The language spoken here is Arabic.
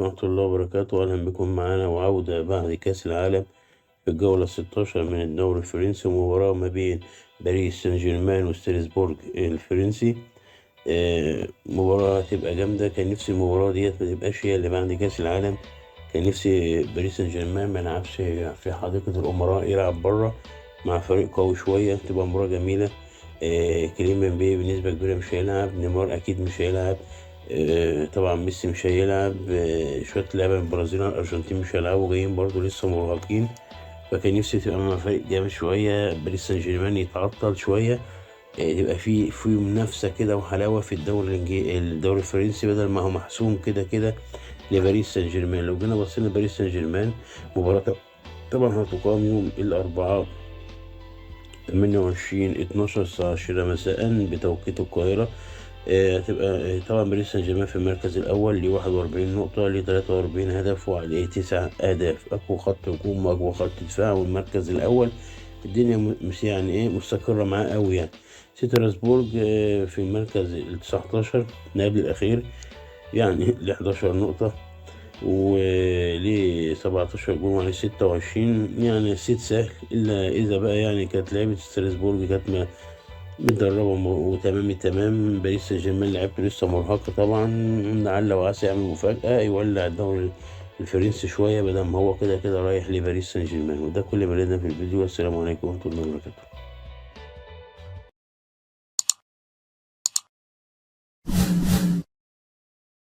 عليكم ورحمة الله وبركاته، أهلا بكم معانا وعودة بعد كأس العالم في الجولة 16 من الدوري الفرنسي، ومباراة ما بين باريس سان جيرمان وستراسبورغ الفرنسي. مباراة هتبقى جامدة. كان نفسي المباراة ديت ما تبقاش هي اللي بعد كأس العالم. كان نفسي باريس سان جيرمان ما يلعبش في حديقة الأمراء، يلعب بره مع فريق قوي شوية، تبقى مباراة جميلة. كريم مبابي بنسبة كبيرة مش هيلعب، نيمار أكيد مش هيلعب. طبعا ميسي مش هيلعب. شوية لعيبة من البرازيل والأرجنتين مش هيلعبوا، جايين برضه لسه مرهقين. فكان نفسي تبقى مع فريق جامد شوية، باريس سان جيرمان يتعطل شوية. يبقى في منافسة كده وحلاوة في الدوري الفرنسي، بدل ما هو محسوم كده كده لباريس سان جيرمان. لو جينا بصينا لباريس سان جيرمان، مباراة طبعا هتقام يوم الأربعاء 28/12 الساعة 10 مساء بتوقيت القاهرة. هتبقى طبعا باريس سان جيرمان في المركز الأول، ليه 41 نقطة، ليه 43 هدف، وعليه 9 أهداف. أقوى خط هجوم وأقوى خط دفاع، والمركز الأول. الدنيا مش يعني مستقرة معاه أوي يعني. ستراسبورج في المركز ال19 قبل الأخير، يعني ل 11 نقطة، وليه 17 جون وعليه 26. يعني الصيت سهل، إلا إذا بقى يعني كانت لعيبة ستراسبورج كانت متدربة وتمام التمام. باريس سان جيرمان لعبته لسه مرهقة طبعا، لعل وعسى يعمل مفاجأة يولع الدوري الفرنسي شوية، بدل ما هو كده كده رايح لباريس سان جيرمان. وده كل ما لدينا في الفيديو، والسلام عليكم ورحمة الله وبركاته.